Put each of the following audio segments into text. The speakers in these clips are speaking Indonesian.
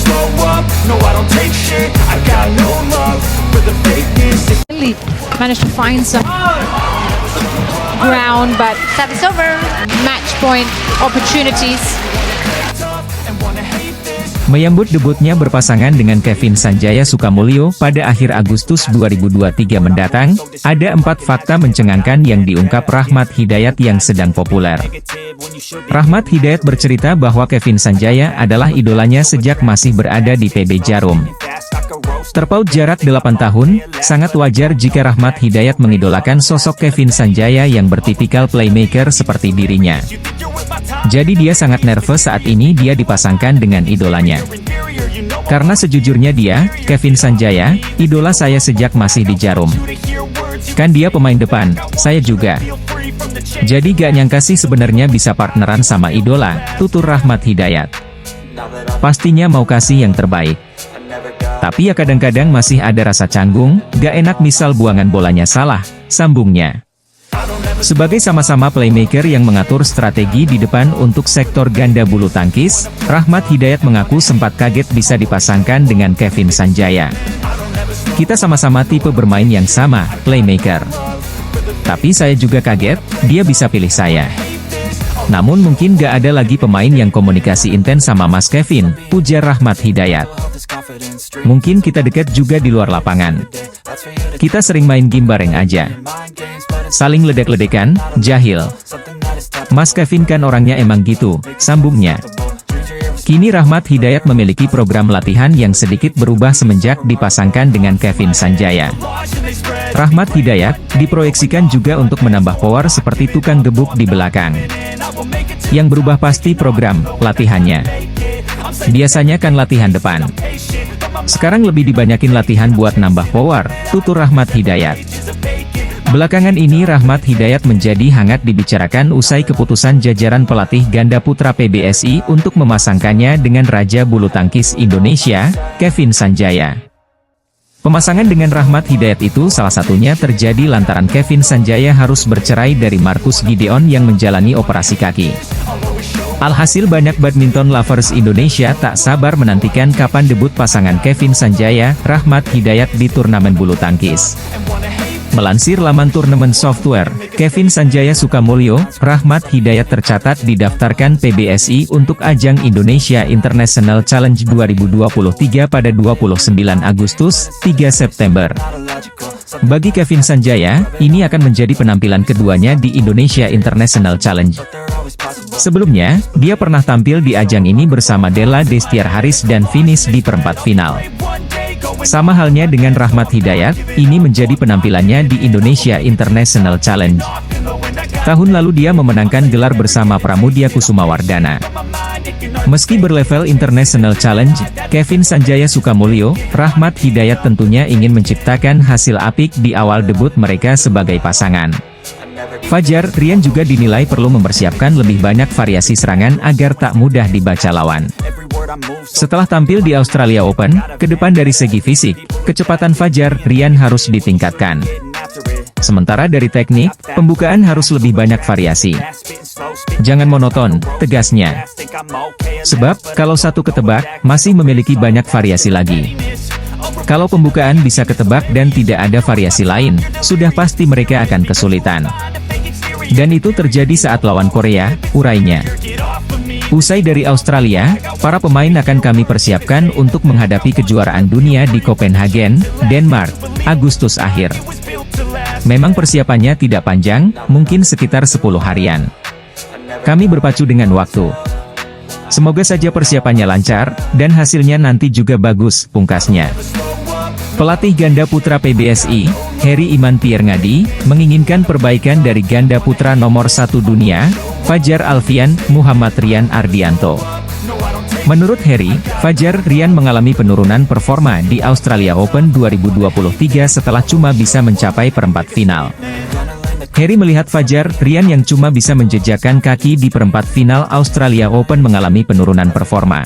slow up, no I don't take shit, I got no love for the fakeness. Really managed to find some ground, but Service over. match point opportunities. Menyambut debutnya berpasangan dengan Kevin Sanjaya Sukamulyo pada akhir Agustus 2023 mendatang, ada 4 fakta mencengangkan yang diungkap Rahmat Hidayat yang sedang populer. Rahmat Hidayat bercerita bahwa Kevin Sanjaya adalah idolanya sejak masih berada di PB Jarum. Terpaut jarak 8 tahun, sangat wajar jika Rahmat Hidayat mengidolakan sosok Kevin Sanjaya yang bertipikal playmaker seperti dirinya. Jadi dia sangat nervous saat ini dia dipasangkan dengan idolanya. Karena sejujurnya dia, Kevin Sanjaya, idola saya sejak masih di Jarum. Kan dia pemain depan, saya juga. Jadi gak nyangka sih sebenarnya bisa partneran sama idola, tutur Rahmat Hidayat. Pastinya mau kasih yang terbaik. Tapi ya kadang-kadang masih ada rasa canggung, gak enak misal buangan bolanya salah, sambungnya. Sebagai sama-sama playmaker yang mengatur strategi di depan untuk sektor ganda bulu tangkis, Rahmat Hidayat mengaku sempat kaget bisa dipasangkan dengan Kevin Sanjaya. Kita sama-sama tipe bermain yang sama, playmaker. Tapi saya juga kaget, dia bisa pilih saya. Namun mungkin gak ada lagi pemain yang komunikasi intens sama Mas Kevin, pujar Rahmat Hidayat. Mungkin kita dekat juga di luar lapangan. Kita sering main game bareng aja. Saling ledek-ledekan, jahil. Mas Kevin kan orangnya emang gitu, sambungnya. Kini Rahmat Hidayat memiliki program latihan yang sedikit berubah semenjak dipasangkan dengan Kevin Sanjaya. Rahmat Hidayat diproyeksikan juga untuk menambah power seperti tukang gebuk di belakang. Yang berubah pasti program latihannya. Biasanya kan latihan depan. Sekarang lebih dibanyakin latihan buat nambah power, tutur Rahmat Hidayat. Belakangan ini Rahmat Hidayat menjadi hangat dibicarakan usai keputusan jajaran pelatih ganda putra PBSI untuk memasangkannya dengan Raja Bulu Tangkis Indonesia, Kevin Sanjaya. Pemasangan dengan Rahmat Hidayat itu salah satunya terjadi lantaran Kevin Sanjaya harus bercerai dari Marcus Gideon yang menjalani operasi kaki. Alhasil banyak badminton lovers Indonesia tak sabar menantikan kapan debut pasangan Kevin Sanjaya, Rahmat Hidayat di turnamen bulu tangkis. Melansir laman turnamen software, Kevin Sanjaya Sukamulyo, Rahmat Hidayat tercatat didaftarkan PBSI untuk ajang Indonesia International Challenge 2023 pada 29 Agustus, 3 September. Bagi Kevin Sanjaya, ini akan menjadi penampilan keduanya di Indonesia International Challenge. Sebelumnya, dia pernah tampil di ajang ini bersama Della Destiar Haris dan finish di perempat final. Sama halnya dengan Rahmat Hidayat, ini menjadi penampilannya di Indonesia International Challenge. Tahun lalu dia memenangkan gelar bersama Pramudia Kusumawardana. Meski berlevel International Challenge, Kevin Sanjaya Sukamulyo, Rahmat Hidayat tentunya ingin menciptakan hasil apik di awal debut mereka sebagai pasangan. Fajar Rian juga dinilai perlu mempersiapkan lebih banyak variasi serangan agar tak mudah dibaca lawan. Setelah tampil di Australia Open, ke depan dari segi fisik, kecepatan Fajar Rian harus ditingkatkan. Sementara dari teknik, pembukaan harus lebih banyak variasi. Jangan monoton, tegasnya. Sebab, kalau satu ketebak, masih memiliki banyak variasi lagi. Kalau pembukaan bisa ketebak dan tidak ada variasi lain, sudah pasti mereka akan kesulitan. Dan itu terjadi saat lawan Korea, urainya. Usai dari Australia, para pemain akan kami persiapkan untuk menghadapi kejuaraan dunia di Copenhagen, Denmark, Agustus akhir. Memang persiapannya tidak panjang, mungkin sekitar 10 harian. Kami berpacu dengan waktu. Semoga saja persiapannya lancar, dan hasilnya nanti juga bagus, pungkasnya. Pelatih ganda putra PBSI, Heri Iman Pierngadi, menginginkan perbaikan dari ganda putra nomor 1 dunia, Fajar Alfian, Muhammad Rian Ardianto. Menurut Heri, Fajar Rian mengalami penurunan performa di Australia Open 2023 setelah cuma bisa mencapai perempat final. Heri melihat Fajar Rian yang cuma bisa menjejakkan kaki di perempat final Australia Open mengalami penurunan performa.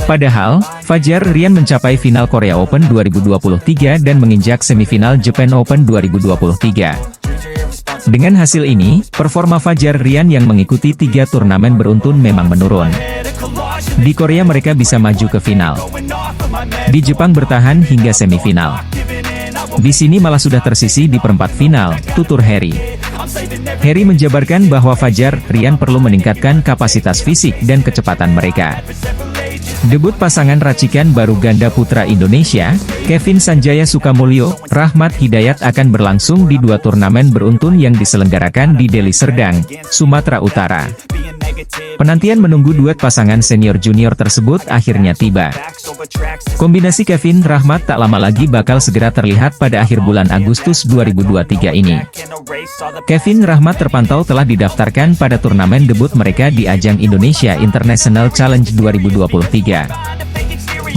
Padahal, Fajar Rian mencapai final Korea Open 2023 dan menginjak semifinal Japan Open 2023. Dengan hasil ini, performa Fajar Rian yang mengikuti 3 turnamen beruntun memang menurun. Di Korea mereka bisa maju ke final. Di Jepang bertahan hingga semifinal. Di sini malah sudah tersisih di perempat final, tutur Harry. Harry menjabarkan bahwa Fajar, Ryan perlu meningkatkan kapasitas fisik dan kecepatan mereka. Debut pasangan racikan baru ganda putra Indonesia, Kevin Sanjaya Sukamulyo, Rahmat Hidayat akan berlangsung di 2 turnamen beruntun yang diselenggarakan di Deli Serdang, Sumatera Utara. Penantian menunggu duet pasangan senior-junior tersebut akhirnya tiba. Kombinasi Kevin Rahmat tak lama lagi bakal segera terlihat pada akhir bulan Agustus 2023 ini. Kevin Rahmat terpantau telah didaftarkan pada turnamen debut mereka di ajang Indonesia International Challenge 2023.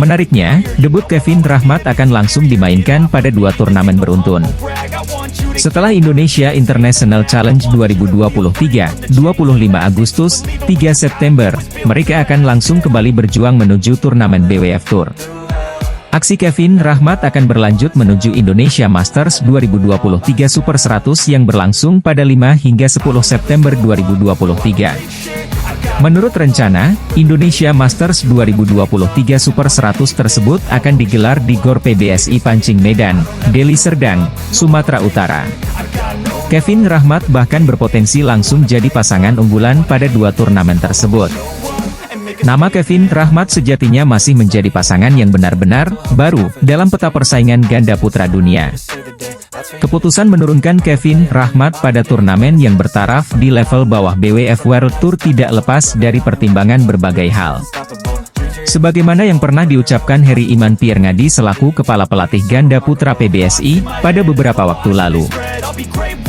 Menariknya, debut Kevin Rahmat akan langsung dimainkan pada 2 turnamen beruntun. Setelah Indonesia International Challenge 2023, 25 Agustus, 3 September, mereka akan langsung kembali berjuang menuju turnamen BWF Tour. Aksi Kevin Rahmat akan berlanjut menuju Indonesia Masters 2023 Super 100 yang berlangsung pada 5 hingga 10 September 2023. Menurut rencana, Indonesia Masters 2023 Super 100 tersebut akan digelar di GOR PBSI Pancing Medan, Deli Serdang, Sumatera Utara. Kevin Rahmat bahkan berpotensi langsung jadi pasangan unggulan pada 2 turnamen tersebut. Nama Kevin Rahmat sejatinya masih menjadi pasangan yang benar-benar baru dalam peta persaingan ganda putra dunia. Keputusan menurunkan Kevin Rahmat pada turnamen yang bertaraf di level bawah BWF World Tour tidak lepas dari pertimbangan berbagai hal. Sebagaimana yang pernah diucapkan Harry Iman Pierngadi selaku Kepala Pelatih Ganda Putra PBSI, pada beberapa waktu lalu.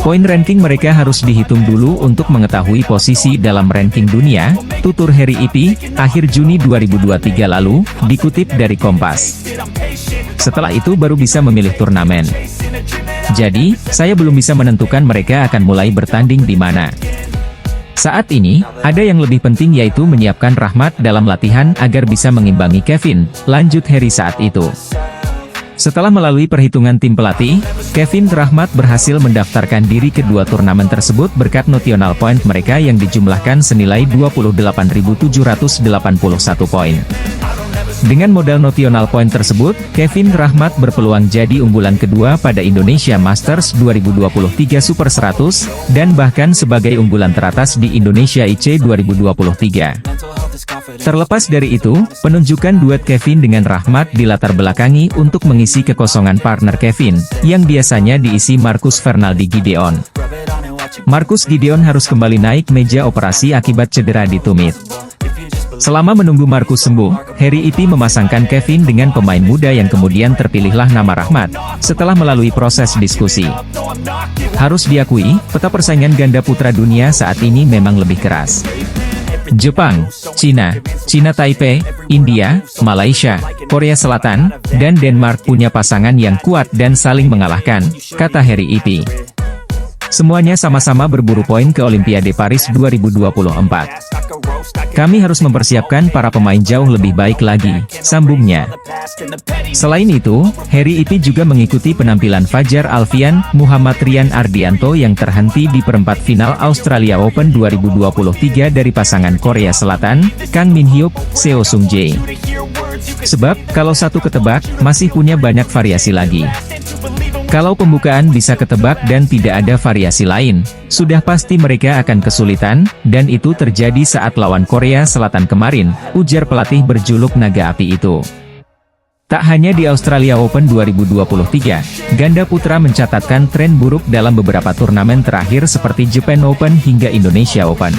Poin ranking mereka harus dihitung dulu untuk mengetahui posisi dalam ranking dunia, tutur Harry Ipi, akhir Juni 2023 lalu, dikutip dari Kompas. Setelah itu baru bisa memilih turnamen. Jadi, saya belum bisa menentukan mereka akan mulai bertanding di mana. Saat ini, ada yang lebih penting yaitu menyiapkan Rahmat dalam latihan agar bisa mengimbangi Kevin, lanjut Harry saat itu. Setelah melalui perhitungan tim pelatih, Kevin Rahmat berhasil mendaftarkan diri ke 2 turnamen tersebut berkat notional point mereka yang dijumlahkan senilai 28.781 poin. Dengan modal notional point tersebut, Kevin Rahmat berpeluang jadi unggulan kedua pada Indonesia Masters 2023 Super 100, dan bahkan sebagai unggulan teratas di Indonesia IC 2023. Terlepas dari itu, penunjukan duet Kevin dengan Rahmat dilatar belakangi untuk mengisi kekosongan partner Kevin, yang biasanya diisi Marcus Fernaldi Gideon. Marcus Gideon harus kembali naik meja operasi akibat cedera di tumit. Selama menunggu Marcus sembuh, Harry Ipi memasangkan Kevin dengan pemain muda yang kemudian terpilihlah nama Rahmat, setelah melalui proses diskusi. Harus diakui, peta persaingan ganda putra dunia saat ini memang lebih keras. Jepang, Cina Taipei, India, Malaysia, Korea Selatan, dan Denmark punya pasangan yang kuat dan saling mengalahkan, kata Harry Ipi. Semuanya sama-sama berburu poin ke Olimpiade Paris 2024. Kami harus mempersiapkan para pemain jauh lebih baik lagi, sambungnya. Selain itu, Harry Ipi juga mengikuti penampilan Fajar Alfian, Muhammad Rian Ardianto yang terhenti di perempat final Australia Open 2023 dari pasangan Korea Selatan, Kang Min Hyuk, Seo Sung Jae. Sebab, kalau satu ketebak, masih punya banyak variasi lagi. Kalau pembukaan bisa ketebak dan tidak ada variasi lain, sudah pasti mereka akan kesulitan, dan itu terjadi saat lawan Korea Selatan kemarin, ujar pelatih berjuluk Naga Api itu. Tak hanya di Australia Open 2023, ganda putra mencatatkan tren buruk dalam beberapa turnamen terakhir seperti Japan Open hingga Indonesia Open.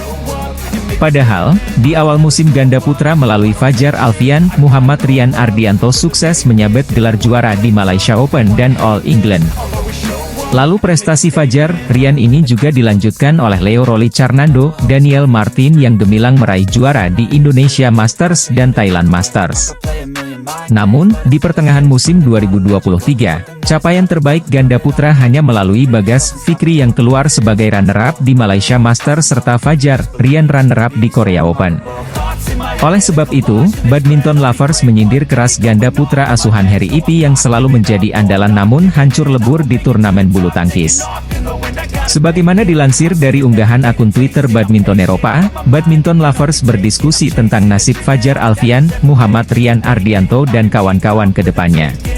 Padahal, di awal musim ganda putra melalui Fajar Alfian, Muhammad Rian Ardianto sukses menyabet gelar juara di Malaysia Open dan All England. Lalu prestasi Fajar Rian ini juga dilanjutkan oleh Leo Rolly Carnando, Daniel Martin yang gemilang meraih juara di Indonesia Masters dan Thailand Masters. Namun, di pertengahan musim 2023, capaian terbaik ganda putra hanya melalui Bagas Fikri yang keluar sebagai runner-up di Malaysia Masters serta Fajar Rian runner-up di Korea Open. Oleh sebab itu, badminton lovers menyindir keras ganda putra asuhan Harry Ipi yang selalu menjadi andalan namun hancur lebur di turnamen bulu tangkis. Sebagaimana dilansir dari unggahan akun Twitter Badminton Eropa, Badminton Lovers berdiskusi tentang nasib Fajar Alfian, Muhammad Rian Ardianto dan kawan-kawan ke depannya.